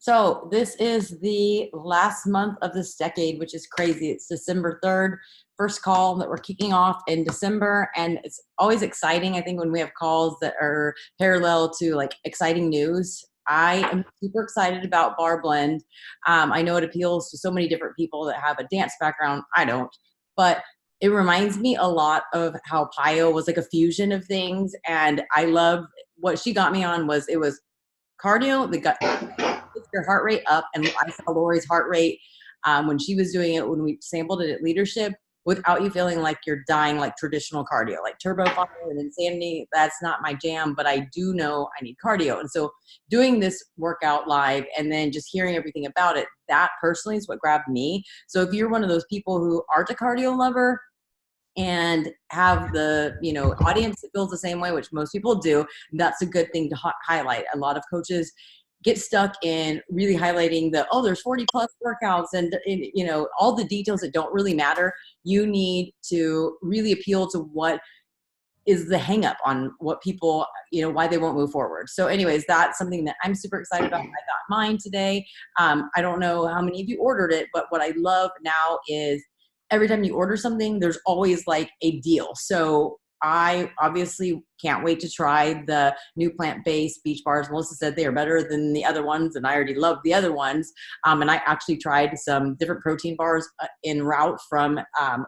So this is the last month of this decade, which is crazy. It's December 3rd, first call that we're kicking off in December. And it's always exciting, I think, when we have calls that are parallel to like exciting news. I am super excited about Bar Blend. I know it appeals to so many different people that have a dance background. I don't, but it reminds me a lot of how Pio was like a fusion of things. And I love what she got me on was it was cardio that got your heart rate up. And I saw Lori's heart rate when she was doing it, when we sampled it at leadership, without you feeling like you're dying like traditional cardio, like turbo fire and insanity. That's not my jam, but I do know I need cardio. And so doing this workout live and then just hearing everything about it, that personally is what grabbed me. So if you're one of those people who aren't a cardio lover and have the audience that feels the same way, which most people do, that's a good thing to highlight. A lot of coaches get stuck in really highlighting there's 40 plus workouts and all the details that don't really matter. You need to really appeal to what is the hang up on what people, why they won't move forward. So anyways, that's something that I'm super excited about. I got mine today. I don't know how many of you ordered it, but what I love now is every time you order something, there's always like a deal. So I obviously can't wait to try the new plant-based beach bars. Melissa said they are better than the other ones, and I already love the other ones. And I actually tried some different protein bars en route from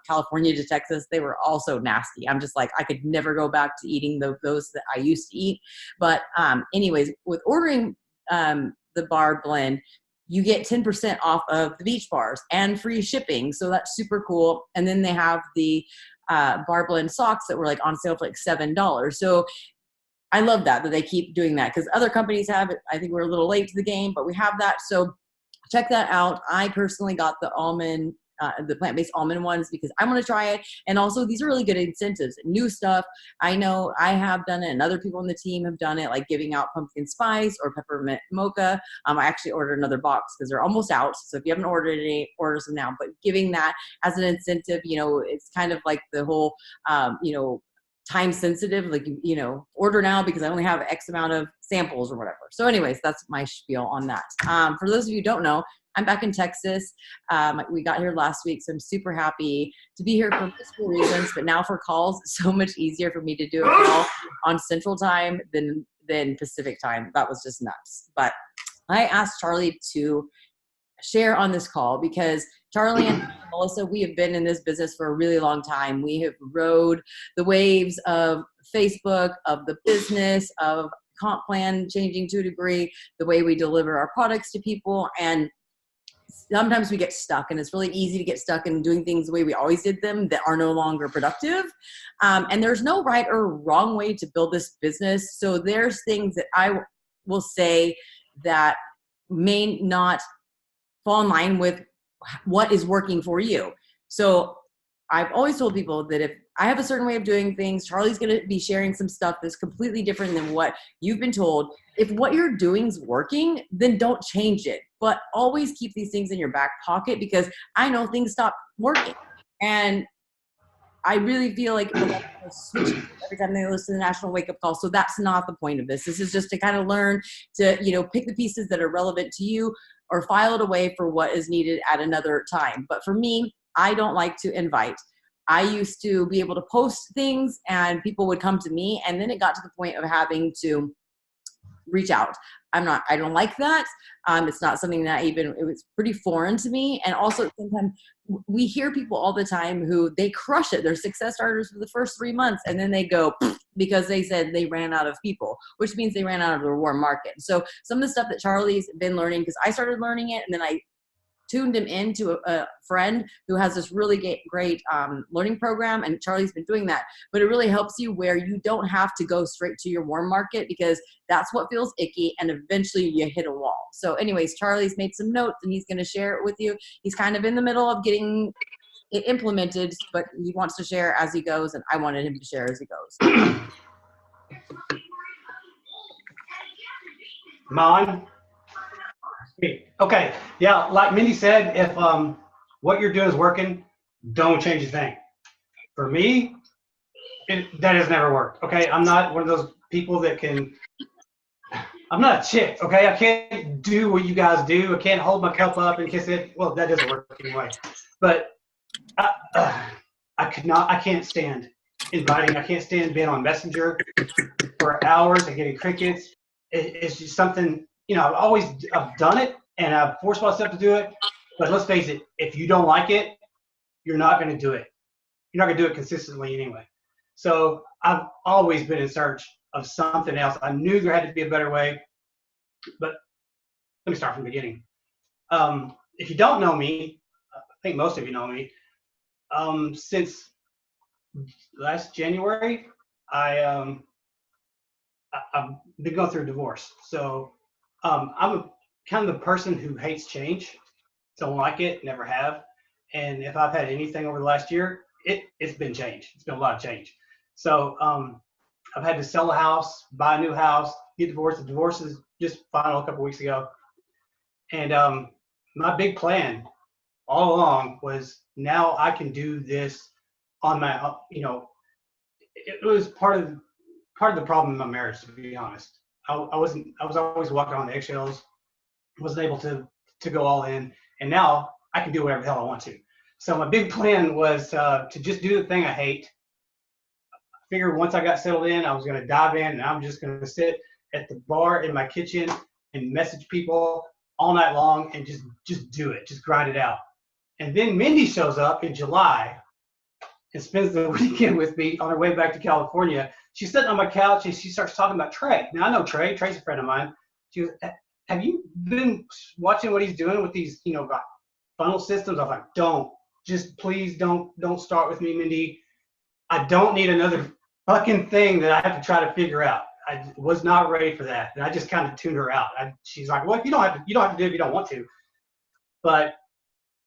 California to Texas. They were also nasty. I'm just like, I could never go back to eating those that I used to eat. But anyways, with ordering the Bar Blend, you get 10% off of the beach bars and free shipping. So that's super cool. And then they have the Bar Blend socks that were like on sale for like $7. So I love that they keep doing that, because other companies have it. I think we're a little late to the game, but we have that. So check that out. I personally got the plant-based almond ones because I want to try it. And also these are really good incentives, new stuff. I know I have done it and other people on the team have done it, like giving out pumpkin spice or peppermint mocha. I actually ordered another box because they're almost out. So if you haven't ordered any, order some now, but giving that as an incentive, it's kind of like the whole, time sensitive, like, order now because I only have X amount of samples or whatever. So anyways, that's my spiel on that. For those of you who don't know, I'm back in Texas. We got here last week, so I'm super happy to be here for multiple reasons, but now for calls, it's so much easier for me to do a call on Central Time than Pacific Time. That was just nuts. But I asked Charlie to share on this call because Charlie and Melissa, we have been in this business for a really long time. We have rode the waves of Facebook, of the business, of comp plan changing to a degree, the way we deliver our products to people. And sometimes we get stuck, and it's really easy to get stuck in doing things the way we always did them that are no longer productive. And there's no right or wrong way to build this business. So there's things that I will say that may not fall in line with what is working for you. So I've always told people that if I have a certain way of doing things, Charlie's going to be sharing some stuff that's completely different than what you've been told. If what you're doing is working, then don't change it. But always keep these things in your back pocket, because I know things stop working. And I really feel like switch every time they listen to the National Wake Up Call. So that's not the point of this. This is just to kind of learn to, pick the pieces that are relevant to you or file it away for what is needed at another time. But for me, I don't like to invite. I used to be able to post things and people would come to me, and then it got to the point of having to reach out. I don't like that. It's not something that it was pretty foreign to me. And also sometimes we hear people all the time who they crush it. They're success starters for the first 3 months, and then they go because they said they ran out of people, which means they ran out of their warm market. So some of the stuff that Charlie's been learning, because I started learning it and then I tuned him into a friend who has this really great learning program, and Charlie's been doing that. But it really helps you where you don't have to go straight to your warm market, because that's what feels icky, and eventually you hit a wall. So anyways, Charlie's made some notes and he's going to share it with you. He's kind of in the middle of getting it implemented, but he wants to share as he goes, and I wanted him to share as he goes. Mine. Okay, yeah, like Mindy said, if what you're doing is working, don't change a thing. For me, that has never worked. Okay, I'm not one of those people that can I'm not a chick, okay? I can't do what you guys do. I can't hold my cup up and kiss it. Well, that doesn't work anyway. But I can't stand inviting. I can't stand being on Messenger for hours and getting crickets. It's just something, I've done it and I've forced myself to do it. But let's face it, if you don't like it, you're not going to do it. You're not going to do it consistently anyway. So I've always been in search of something else. I knew there had to be a better way, but let me start from the beginning. If you don't know me, I think most of you know me. Since last January, I've been going through a divorce. So I'm kind of the person who hates change, don't like it, never have. And if I've had anything over the last year, it's been change. It's been a lot of change. So I've had to sell a house, buy a new house, get divorced. The divorce is just final a couple weeks ago. And my big plan all along was now I can do this on my, it was part of the problem in my marriage, to be honest. I was always walking on the eggshells, wasn't able to go all in, and now I can do whatever the hell I want to. So my big plan was to just do the thing I hate. I figured once I got settled in, I was going to dive in, and I'm just going to sit at the bar in my kitchen and message people all night long and just do it, just grind it out. And then Mindy shows up in July and spends the weekend with me on her way back to California. She's sitting on my couch and she starts talking about Trey. Now I know Trey. Trey's a friend of mine. She goes, "Have you been watching what he's doing with these, funnel systems?" I was like, please don't start with me, Mindy. I don't need another fucking thing that I have to try to figure out. I was not ready for that, and I just kind of tuned her out. She's like, "Well, you don't have to do it if you don't want to." But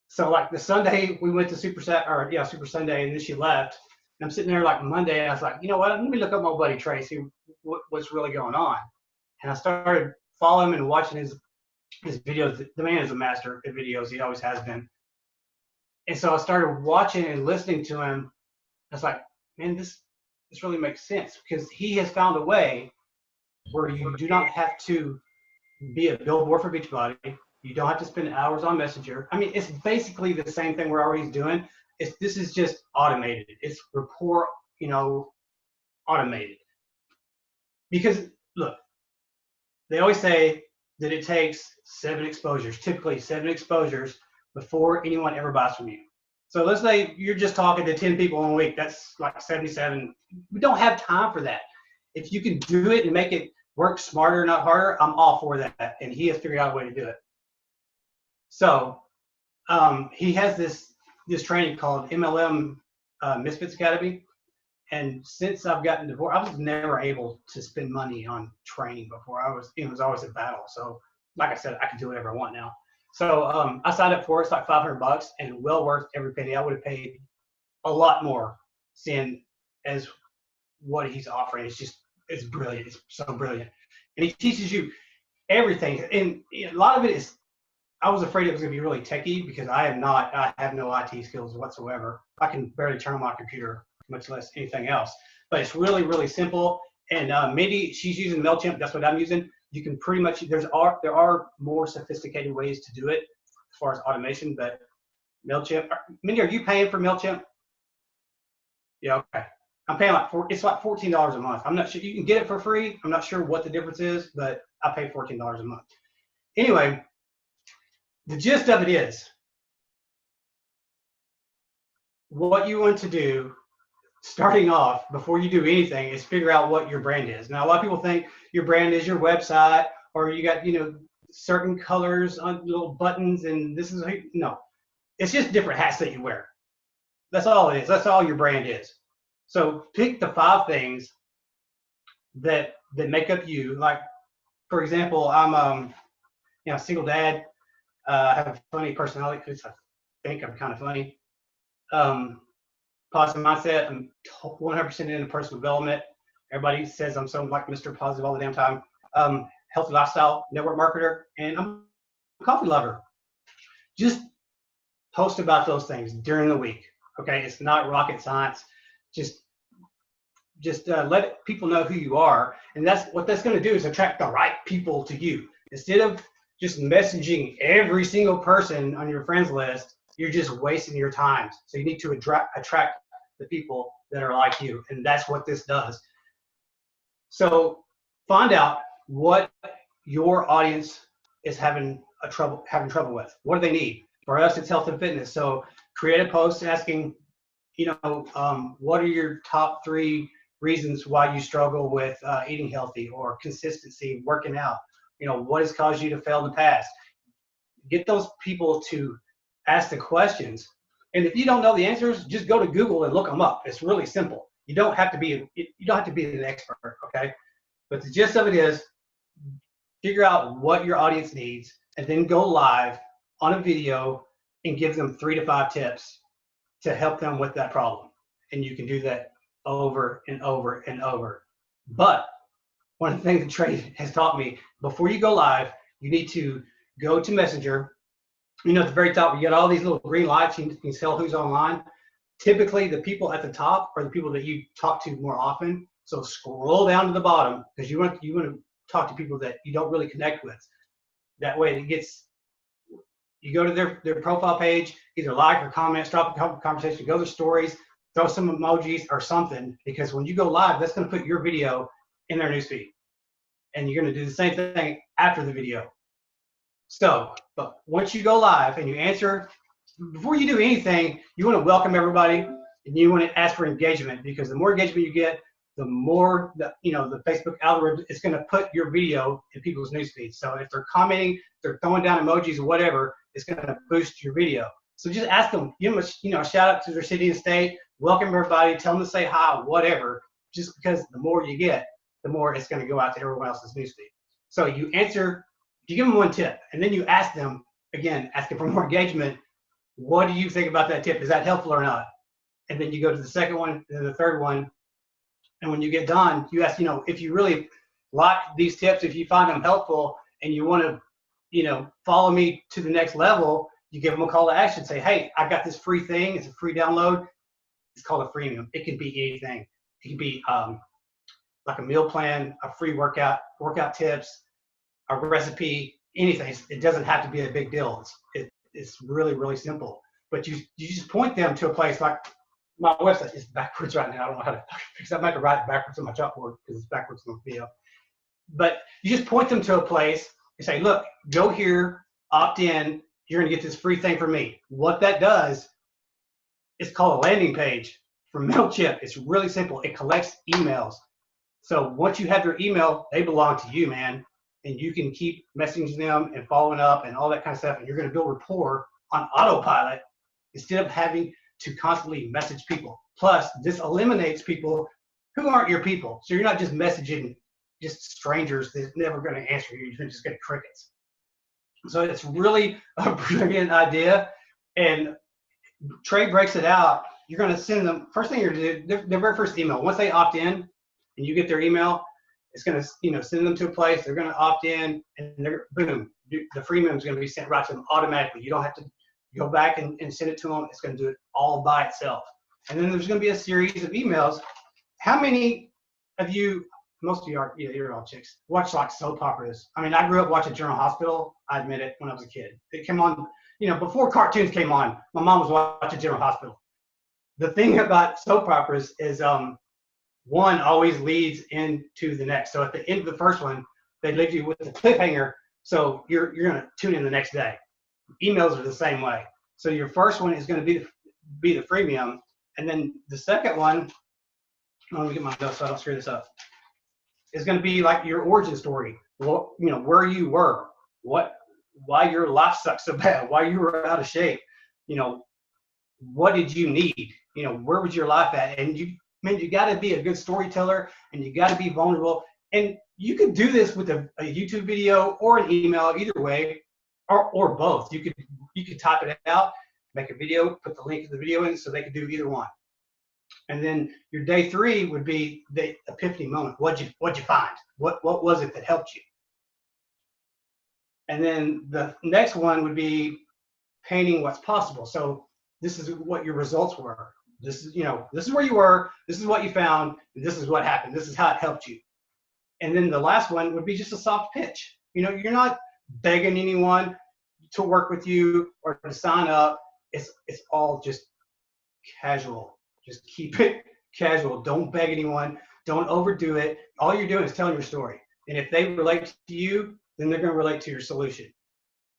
so like the Sunday we went to Super Sunday, and then she left. And I'm sitting there like Monday, and I was like, you know what? Let me look up my buddy Trey, see what's really going on. And I started following him and watching his videos. The man is a master at videos. He always has been. And so I started watching and listening to him. I was like, man, this really makes sense because he has found a way where you do not have to be a billboard for Beachbody. You don't have to spend hours on Messenger. I mean, it's basically the same thing we're already doing. This is just automated. It's rapport, automated. Because look, they always say that it takes typically 7 exposures before anyone ever buys from you. So let's say you're just talking to 10 people in a week. That's like 77. We don't have time for that. If you can do it and make it work smarter, not harder, I'm all for that. And he has figured out a way to do it. So he has this training called MLM Misfits Academy. And since I've gotten divorced, I was never able to spend money on training before. It was always a battle. So like I said, I can do whatever I want now. So I signed up for it. It's like $500 and well worth every penny. I would have paid a lot more seeing as what he's offering. It's brilliant. It's so brilliant. And he teaches you everything. And a lot of it is, I was afraid it was going to be really techie because I have no IT skills whatsoever. I can barely turn on my computer, much less anything else. But it's really, really simple. And Mindy, she's using MailChimp. That's what I'm using. You can pretty much, there are more sophisticated ways to do it as far as automation, but MailChimp. Mindy, are you paying for MailChimp? Yeah, okay. I'm paying it's like $14 a month. I'm not sure, you can get it for free. I'm not sure what the difference is, but I pay $14 a month. Anyway, the gist of it is, what you want to do starting off before you do anything is figure out what your brand is. Now, a lot of people think your brand is your website, or you got, certain colors on little buttons, and this is, no, it's just different hats that you wear. That's all it is. That's all your brand is. So pick the 5 things that make up you. Like, for example, I'm a single dad. I have a funny personality because I think I'm kind of funny. Positive mindset. I'm 100% into personal development. Everybody says I'm so like Mr. Positive all the damn time. Healthy lifestyle, network marketer, and I'm a coffee lover. Just post about those things during the week. Okay, it's not rocket science. Just just let people know who you are. And that's what that's going to do, is attract the right people to you. Instead of just messaging every single person on your friends list, you're just wasting your time. So you need to attract the people that are like you. And that's what this does. So find out what your audience is having trouble with. What do they need? For us, it's health and fitness. So create a post asking, what are your top 3 reasons why you struggle with eating healthy or consistency, working out? What has caused you to fail in the past? Get those people to ask the questions. And if you don't know the answers, just go to Google and look them up. It's really simple. You don't have to be an expert, okay? But the gist of it is, figure out what your audience needs and then go live on a video and give them 3 to 5 tips to help them with that problem. And you can do that over and over and over. But one of the things that Trey has taught me, before you go live, you need to go to Messenger. At the very top, you got all these little green lights. You can tell who's online. Typically, the people at the top are the people that you talk to more often. So scroll down to the bottom, because you want to talk to people that you don't really connect with. That way, you go to their profile page, either like or comment, start a conversation, go to stories, throw some emojis or something, because when you go live, that's going to put your video in their newsfeed. And you're going to do the same thing after the video. So, but once you go live and you answer, before you do anything, you want to welcome everybody and you want to ask for engagement, because the more engagement you get, the more the Facebook algorithm is going to put your video in people's newsfeed. So if they're commenting, they're throwing down emojis or whatever, it's going to boost your video. So just ask them, give them a shout out to their city and state, welcome everybody, tell them to say hi, whatever. Just because the more you get, the more it's going to go out to everyone else's newsfeed. So you give them 1 tip, and then you ask them, again, asking for more engagement, what do you think about that tip? Is that helpful or not? And then you go to the second one, and then the third one. And when you get done, you ask, if you really like these tips, if you find them helpful and you want to, follow me to the next level, you give them a call to action. Say, hey, I got this free thing. It's a free download. It's called a freemium. It can be anything. It can be like a meal plan, a free workout tips, a recipe, anything. It doesn't have to be a big deal. It's really, really simple. But you just point them to a place. Like my website is backwards right now. I don't know how to fix that. I might have to write it backwards on my chalkboard because it's backwards on the video. But you just point them to a place and say, look, go here, opt in. You're going to get this free thing from me. What that does is called a landing page for MailChimp. It's really simple. It collects emails. So once you have their email, they belong to you, man. And you can keep messaging them and following up and all that kind of stuff. And you're going to build rapport on autopilot instead of having to constantly message people. Plus, this eliminates people who aren't your people. So you're not just messaging just strangers that's never going to answer you. You're just going to crickets. So it's really a brilliant idea. And Trey breaks it out. You're going to send them, first thing you're going to do, their very first email. Once they opt in and you get their email, it's going to send them to a place. They're going to opt in, and they're boom. The freemium is going to be sent right to them automatically. You don't have to go back and send it to them. It's going to do it all by itself. And then there's going to be a series of emails. How many of you, most of you are, you're all chicks, watch like soap operas? I mean, I grew up watching General Hospital. I admit it, when I was a kid. It came on, before cartoons came on, my mom was watching General Hospital. The thing about soap operas is one always leads into the next. So at the end of the first one, they leave you with a cliffhanger. So you're going to tune in the next day. Emails are the same way. So your first one is going to be the freemium. And then the second one, let me get my notes so I don't screw this up, is going to be like your origin story. Well, where you were, why your life sucks so bad, why you were out of shape, what did you need, where was your life at? And you got to be a good storyteller, and you got to be vulnerable. And you could do this with a YouTube video or an email, either way, or both. You could type it out, make a video, put the link to the video in, so they could do either one. And then your day 3 would be the epiphany moment. What'd you find? What was it that helped you? And then the next one would be painting what's possible. So this is what your results were. This is, this is where you were, this is what you found, and this is what happened. This is how it helped you. And then the last one would be just a soft pitch. You're not begging anyone to work with you or to sign up. It's all just casual. Just keep it casual. Don't beg anyone. Don't overdo it. All you're doing is telling your story. And if they relate to you, then they're going to relate to your solution.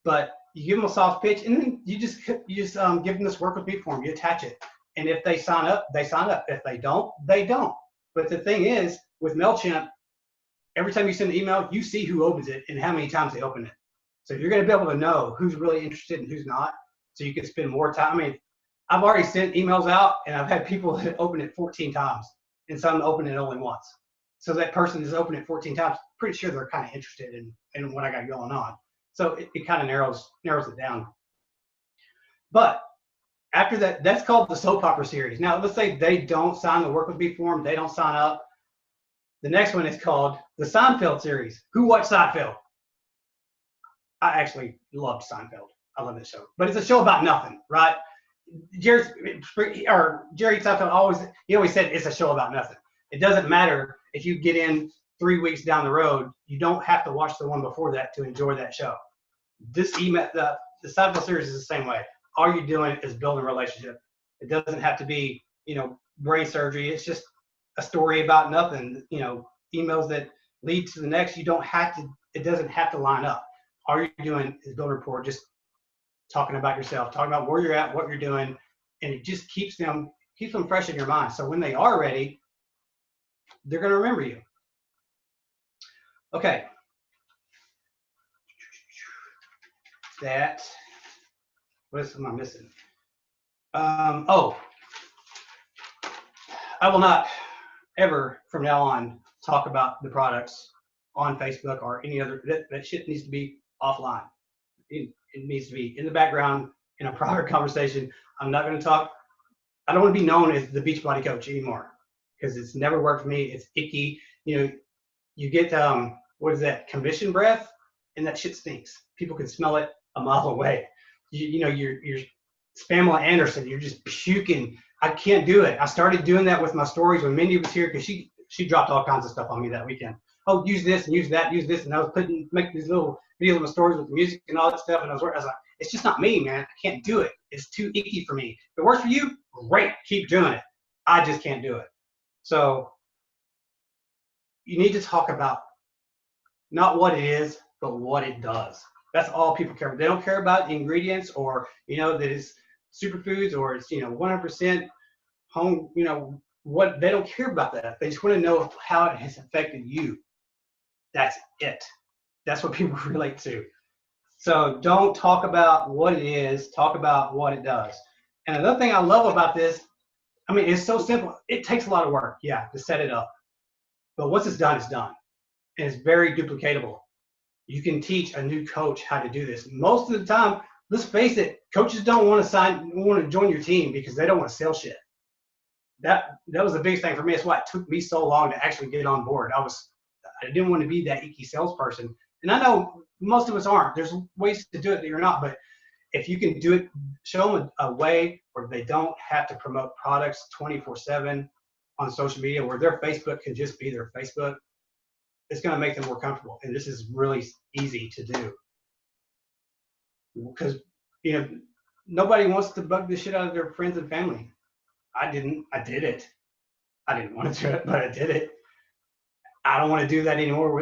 But you give them a soft pitch, and then you just give them this work with me form. You attach it. And if they sign up, they sign up. If they don't, they don't. But the thing is, with MailChimp, every time you send an email, you see who opens it and how many times they open it. So you're going to be able to know who's really interested and who's not. So you can spend more time. I mean, I've already sent emails out, and I've had people that open it 14 times, and some open it only once. So that person is opening it 14 times. Pretty sure they're kind of interested in what I got going on. So it kind of narrows it down. But after that, that's called the soap opera series. Now, let's say they don't sign the work with me form. They don't sign up. The next one is called the Seinfeld series. Who watched Seinfeld? I actually loved Seinfeld. I love this show. But it's a show about nothing, right? Jerry Seinfeld always said it's a show about nothing. It doesn't matter if you get in 3 weeks down the road. You don't have to watch the one before that to enjoy that show. The Seinfeld series is the same way. All you're doing is building a relationship. It doesn't have to be, brain surgery. It's just a story about nothing. Emails that lead to the next. It doesn't have to line up. All you're doing is build rapport, just talking about yourself, talking about where you're at, what you're doing, and it just keeps them fresh in your mind. So when they are ready, they're going to remember you. Okay. What am I missing? I will not ever from now on talk about the products on Facebook or any other. That shit needs to be offline. It needs to be in the background in a private conversation. I'm not going to talk. I don't want to be known as the Beachbody coach anymore because it's never worked for me. It's icky. You get what is that, commission breath, and that shit stinks. People can smell it a mile away. You're Pamela Anderson. You're just puking. I can't do it. I started doing that with my stories when Mindy was here because she dropped all kinds of stuff on me that weekend. Oh, use this and use that, use this, and I was making these little videos of my stories with the music and all that stuff, and I was like, it's just not me, man. I can't do it. It's too icky for me. If it works for you, great, keep doing it. I just can't do it. So you need to talk about not what it is, but what it does. That's all people care about. They don't care about the ingredients or, that it's superfoods or it's, 100% home, what they don't care about that. They just want to know how it has affected you. That's it. That's what people relate to. So don't talk about what it is, talk about what it does. And another thing I love about this, it's so simple. It takes a lot of work, to set it up. But once it's done, it's done. And it's very duplicatable. You can teach a new coach how to do this. Most of the time, let's face it, coaches don't want to join your team because they don't want to sell shit. That was the biggest thing for me. That's why it took me so long to actually get on board. I didn't want to be that icky salesperson. And I know most of us aren't. There's ways to do it that you're not. But if you can do it, show them a way where they don't have to promote products 24/7 on social media, where their Facebook can just be their Facebook. It's going to make them more comfortable. And this is really easy to do. Because, nobody wants to bug the shit out of their friends and family. I didn't. I did it. I didn't want to do it, but I did it. I don't want to do that anymore.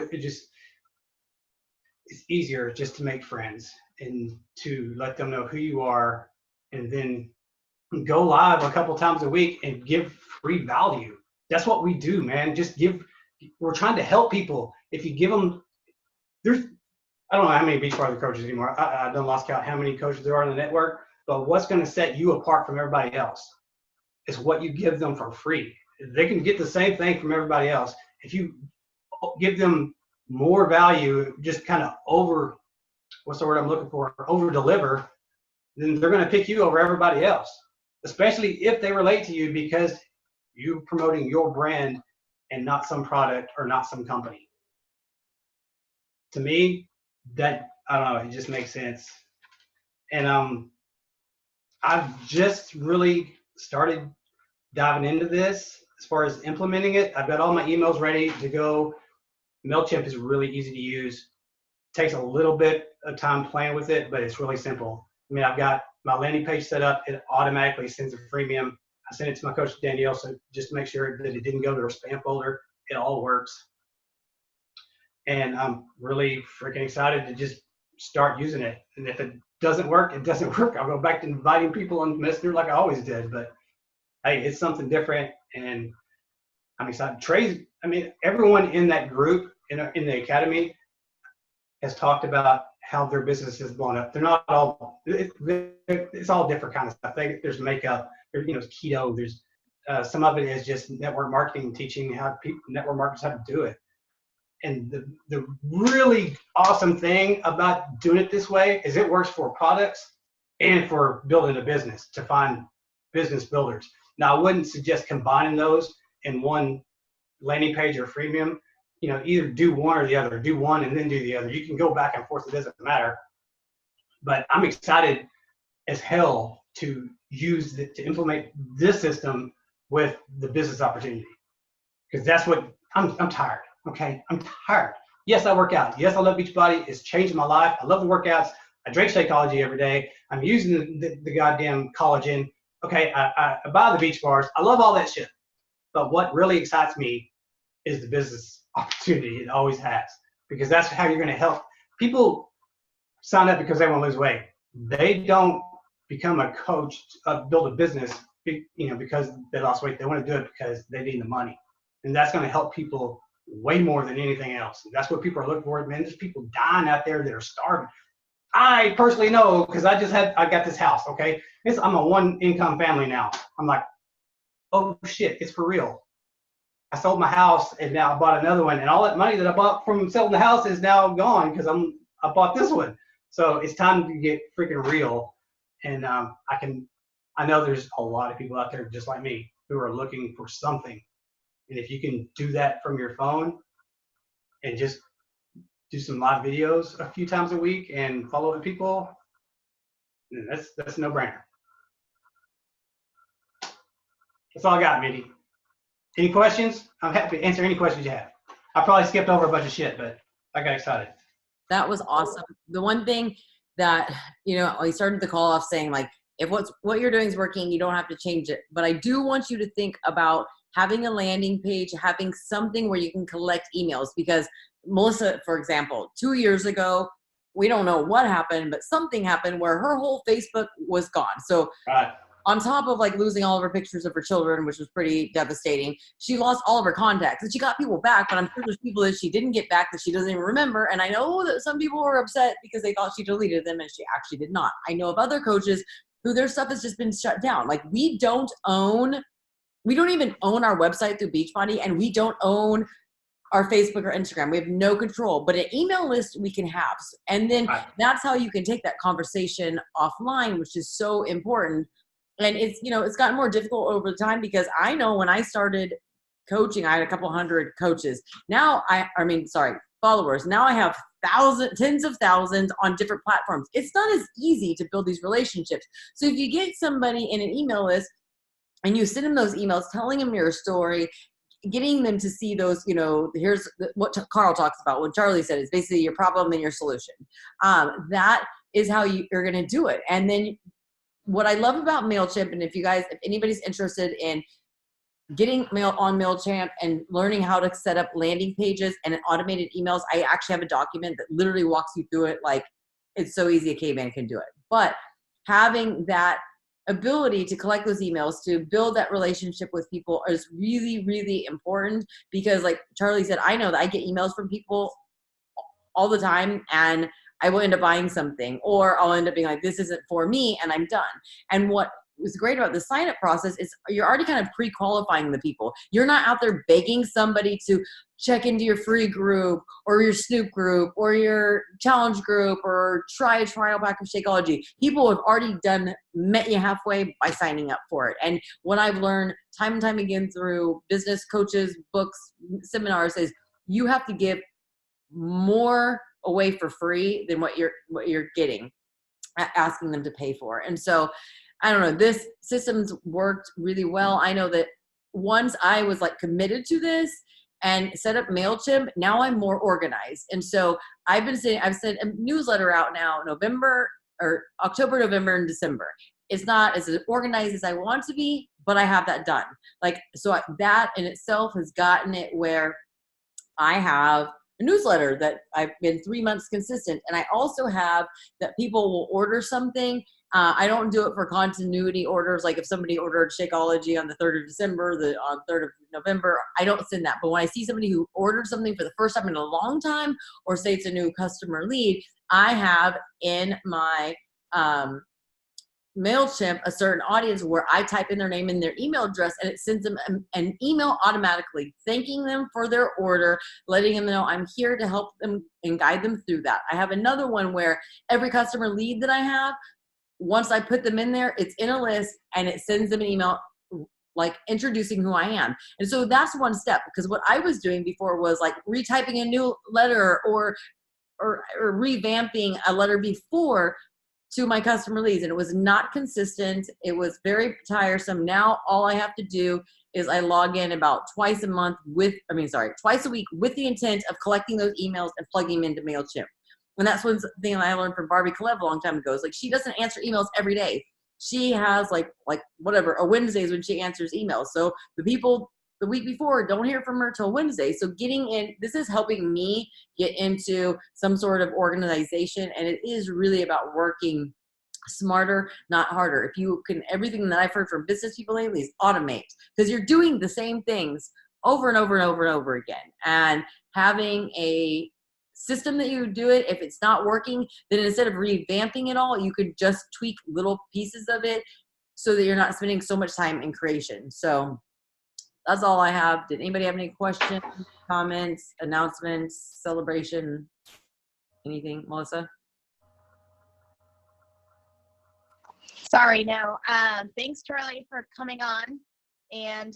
It's easier just to make friends and to let them know who you are, and then go live a couple times a week and give free value. That's what we do, man. We're trying to help people. If you give them, I don't know how many Beachbody coaches anymore. I don't lost count how many coaches there are in the network, but what's going to set you apart from everybody else is what you give them for free. They can get the same thing from everybody else. If you give them more value, just kind of over deliver, then they're going to pick you over everybody else, especially if they relate to you because you're promoting your brand and not some product or not some company. To me, I don't know, it just makes sense. And I've just really started diving into this. As far as implementing it, I've got all my emails ready to go. MailChimp is really easy to use. Takes a little bit of time playing with it, but it's really simple. I mean, I've got my landing page set up. It automatically sends a freemium. I sent it to my coach Danielle, so just to make sure that it didn't go to her spam folder. It all works. And I'm really freaking excited to just start using it. And if it doesn't work, it doesn't work. I'll go back to inviting people on Messenger like I always did. But hey, it's something different, and I'm excited. Trey's, I mean, everyone in that group in the academy has talked about how their business has blown up. They're not all, it's all different kind of stuff. There's makeup, there's, keto, there's some of it is just network marketing, teaching how network marketers how to do it. And the really awesome thing about doing it this way is it works for products and for building a business, to find business builders. Now, I wouldn't suggest combining those in one landing page or freemium. Either do one or the other. Do one and then do the other. You can go back and forth. It doesn't matter. But I'm excited as hell to to implement this system with the business opportunity, because that's what I'm tired. Okay, I'm tired. Yes, I work out. Yes, I love Beachbody. It's changed my life. I love the workouts. I drink Shakeology every day. I'm using the goddamn collagen. Okay, I buy the beach bars. I love all that shit. But what really excites me is the business opportunity. It always has, because that's how you're going to help people sign up because they want to lose weight. They don't become a coach, build a business, because they lost weight. They want to do it because they need the money, and that's going to help people way more than anything else. And that's what people are looking for. Man, there's people dying out there that are starving. I personally know, because I got this house. Okay, I'm a one-income family now. I'm like, oh shit, it's for real. I sold my house and now I bought another one, and all that money that I bought from selling the house is now gone because I bought this one. So it's time to get freaking real. And I know there's a lot of people out there just like me who are looking for something. And if you can do that from your phone and just do some live videos a few times a week and follow the people, that's a no-brainer. That's all I got, Mindy. Any questions? I'm happy to answer any questions you have. I probably skipped over a bunch of shit, but I got excited. That was awesome. The one thing that, we started the call off saying, like, if what you're doing is working, you don't have to change it. But I do want you to think about having a landing page, having something where you can collect emails, because Melissa, for example, 2 years ago, we don't know what happened, but something happened where her whole Facebook was gone. So Right. On top of like losing all of her pictures of her children, which was pretty devastating, she lost all of her contacts, and she got people back, but I'm sure there's people that she didn't get back that she doesn't even remember. And I know that some people were upset because they thought she deleted them, and she actually did not. I know of other coaches who their stuff has just been shut down. Like we don't even own our website through Beachbody, and we don't own our Facebook or Instagram. We have no control, but an email list we can have. And then that's how you can take that conversation offline, which is so important. And it's gotten more difficult over time, because I know when I started coaching, I had a couple hundred coaches. Now followers. Now I have tens of thousands on different platforms. It's not as easy to build these relationships. So if you get somebody in an email list and you send them those emails, telling them your story, getting them to see those, here's what Carl talks about, what Charlie said is basically your problem and your solution. That is how you're going to do it. And then what I love about MailChimp, and if anybody's interested in getting mail on MailChimp and learning how to set up landing pages and automated emails, I actually have a document that literally walks you through it. Like, it's so easy a caveman can do it. But having that ability to collect those emails, to build that relationship with people is really, really important, because like Charlie said, I know that I get emails from people all the time, and I will end up buying something, or I'll end up being like, this isn't for me, and I'm done. And what was great about the sign-up process is you're already kind of pre-qualifying the people. You're not out there begging somebody to check into your free group or your Snoop group or your challenge group or try a trial pack of Shakeology. People have already met you halfway by signing up for it. And what I've learned time and time again through business coaches, books, seminars is you have to give more away for free than what you're getting, asking them to pay for. And so I don't know, this system's worked really well. I know that once I was like committed to this and set up MailChimp, now I'm more organized. And so I've sent a newsletter out now, November or October, November, and December. It's not as organized as I want to be, but I have that done. Like, so that in itself has gotten it where I have a newsletter that I've been 3 months consistent. And I also have that people will order something. I don't do it for continuity orders. Like if somebody ordered Shakeology on the 3rd of December, on 3rd of November, I don't send that. But when I see somebody who ordered something for the first time in a long time, or say it's a new customer lead, I have in my MailChimp a certain audience where I type in their name and their email address, and it sends them an email automatically thanking them for their order, letting them know I'm here to help them and guide them through that. I have another one where every customer lead that I have, once I put them in there, it's in a list and it sends them an email like introducing who I am. And so that's one step, because what I was doing before was like retyping a new letter or revamping a letter before to my customer leads, and it was not consistent. It was very tiresome. Now all I have to do is I log in about twice a week with the intent of collecting those emails and plugging them into MailChimp. And that's one thing I learned from Barbie Kalev a long time ago. Is like, she doesn't answer emails every day. She has like whatever, a Wednesdays when she answers emails. So the people the week before don't hear from her till Wednesday. So getting in, this is helping me get into some sort of organization. And it is really about working smarter, not harder. If you can, everything that I've heard from business people lately is automate, because you're doing the same things over and over and over and over again. And having a system that you do it, if it's not working, then instead of revamping it all, you could just tweak little pieces of it so that you're not spending so much time in creation. So that's all I have. Did anybody have any questions, comments, announcements, celebration, anything, Melissa? Sorry, no. Thanks, Charlie, for coming on. And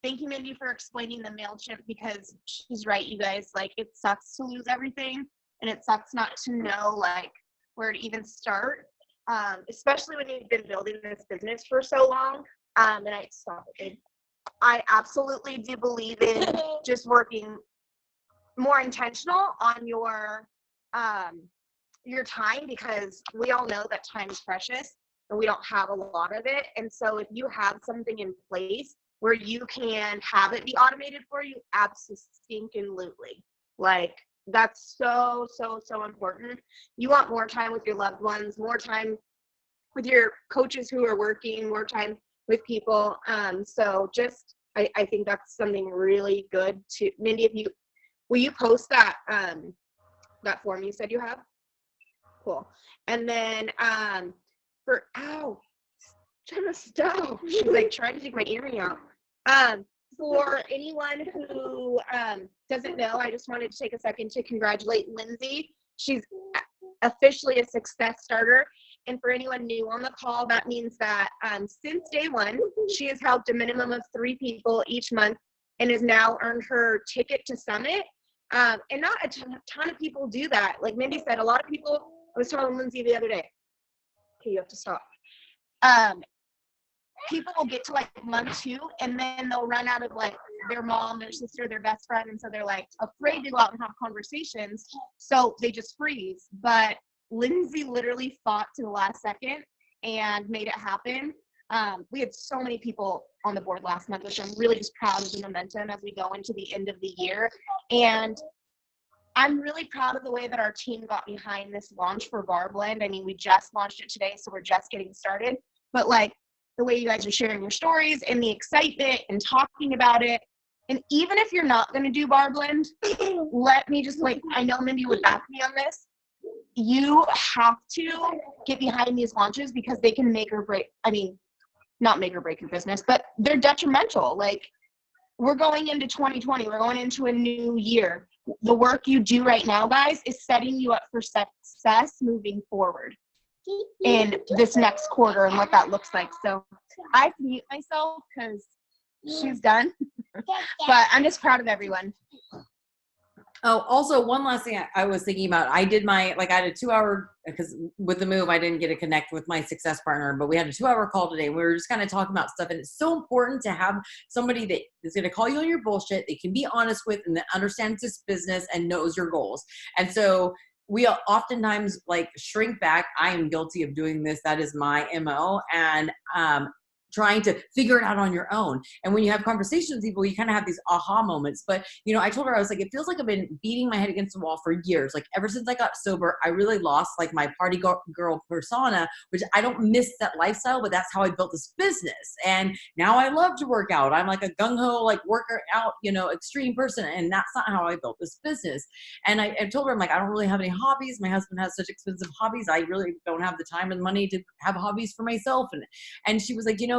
thank you, Mindy, for explaining the MailChimp, because she's right, you guys. Like, it sucks to lose everything, and it sucks not to know, like, where to even start, especially when you've been building this business for so long. And I absolutely do believe in just working more intentional on your time, because we all know that time is precious and we don't have a lot of it. And so if you have something in place where you can have it be automated for you, absolutely. Like, that's so important. You want more time with your loved ones, more time with your coaches who are working, more time with people. So just, I think that's something really good to, Mindy, will you post that, that form you said you have? Cool. And then, Jenna, stop. She's like trying to take my earring out. For anyone who doesn't know, I just wanted to take a second to congratulate Lindsay. She's officially a success starter. And for anyone new on the call, that means that since day one, she has helped a minimum of 3 people each month and has now earned her ticket to Summit. And not a ton of people do that. Like Mindy said, a lot of people, I was telling Lindsay the other day, okay, you have to stop. People will get to like month 2 and then they'll run out of like their mom, their sister, their best friend. And so they're like afraid to go out and have conversations. So they just freeze. But Lindsay literally fought to the last second and made it happen. We had so many people on the board last month, which I'm really just proud of the momentum as we go into the end of the year. And I'm really proud of the way that our team got behind this launch for BarBlend. I mean, we just launched it today, so we're just getting started. But like the way you guys are sharing your stories and the excitement and talking about it. And even if you're not going to do BarBlend, let me just like, I know Mindy would back me on this. You have to get behind these launches because they can make or break, I mean, not make or break your business, but they're detrimental. Like, we're going into 2020, we're going into a new year. The work you do right now, guys, is setting you up for success moving forward in this next quarter and what that looks like. So I have to mute myself because she's done, but I'm just proud of everyone. Oh, also one last thing I was thinking about. I did my, like I had a 2 hour, because with the move, I didn't get to connect with my success partner, but we had a 2 hour call today. We were just kind of talking about stuff. And it's so important to have somebody that is going to call you on your bullshit, they can be honest with, and that understands this business and knows your goals. And so we oftentimes like shrink back. I am guilty of doing this. That is my MO. And, trying to figure it out on your own. And when you have conversations with people, you kind of have these aha moments. But, you know, I told her, I was like, it feels like I've been beating my head against the wall for years. Like ever since I got sober, I really lost like my party girl persona, which I don't miss that lifestyle, but that's how I built this business. And now I love to work out. I'm like a gung-ho, like worker out, you know, extreme person. And that's not how I built this business. And I told her, I'm like, I don't really have any hobbies. My husband has such expensive hobbies. I really don't have the time and money to have hobbies for myself. And she was like, you know,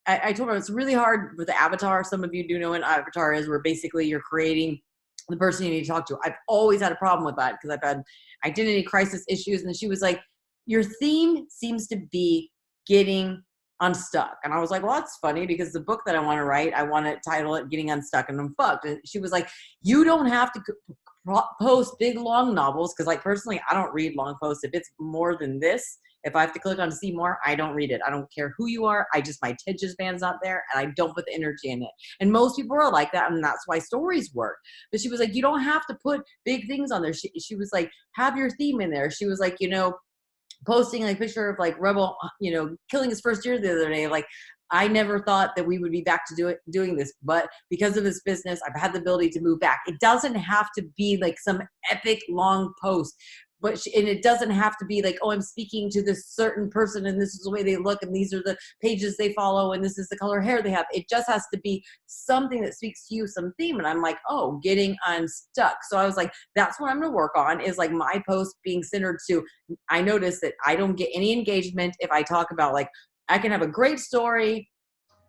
I told her it's really hard with the avatar. Some of you do know what an avatar is, where basically you're creating the person you need to talk to. I've always had a problem with that because I've had identity crisis issues. And she was like, your theme seems to be getting unstuck. And I was like, well, that's funny because the book that I want to write, I want to title it Getting Unstuck and Unfucked. And she was like, you don't have to post big long novels, because like personally I don't read long posts. If it's more than this, if I have to click on to see more, I don't read it. I don't care who you are. I just, my attention span's not there and I don't put the energy in it. And most people are like that, and that's why stories work. But she was like, you don't have to put big things on there. She was like, have your theme in there. She was like, you know, posting like a picture of like Rebel, you know, killing his first year the other day. Like, I never thought that we would be back to doing this, but because of this business, I've had the ability to move back. It doesn't have to be like some epic long post, but and it doesn't have to be like, oh, I'm speaking to this certain person and this is the way they look and these are the pages they follow and this is the color hair they have. It just has to be something that speaks to you, some theme. And I'm like, oh, getting unstuck. So I was like, that's what I'm going to work on, is like my post being centered to, I noticed that I don't get any engagement if I talk about like, I can have a great story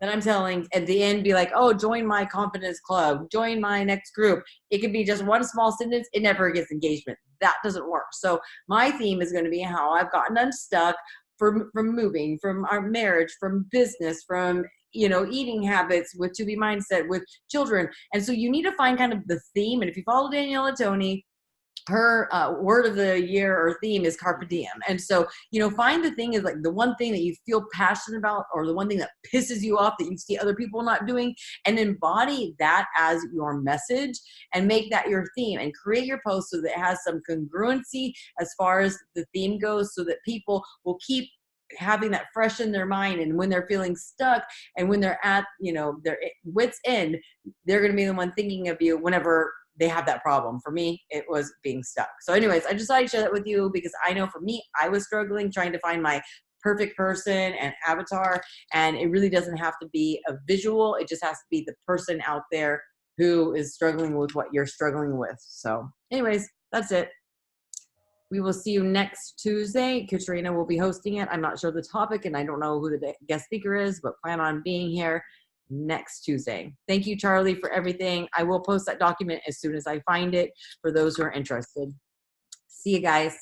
that I'm telling at the end, be like, oh, join my confidence club, join my next group. It could be just one small sentence. It never gets engagement. That doesn't work. So my theme is going to be how I've gotten unstuck from moving, from our marriage, from business, from, you know, eating habits, with To Be Mindset, with children. And so you need to find kind of the theme. And if you follow Daniela Tony, her word of the year or theme is carpe diem. And so, you know, find the thing is like the one thing that you feel passionate about, or the one thing that pisses you off that you see other people not doing, and embody that as your message and make that your theme and create your post so that it has some congruency as far as the theme goes, so that people will keep having that fresh in their mind. And when they're feeling stuck and when they're at, you know, their wits end, they're going to be the one thinking of you whenever they have that problem. For me, it was being stuck. So anyways, I just thought I'd share that with you because I know for me, I was struggling trying to find my perfect person and avatar. And it really doesn't have to be a visual. It just has to be the person out there who is struggling with what you're struggling with. So anyways, that's it. We will see you next Tuesday. Katrina will be hosting it. I'm not sure the topic and I don't know who the guest speaker is, but plan on being here next Tuesday. Thank you, Charlie, for everything. I will post that document as soon as I find it for those who are interested. See you guys.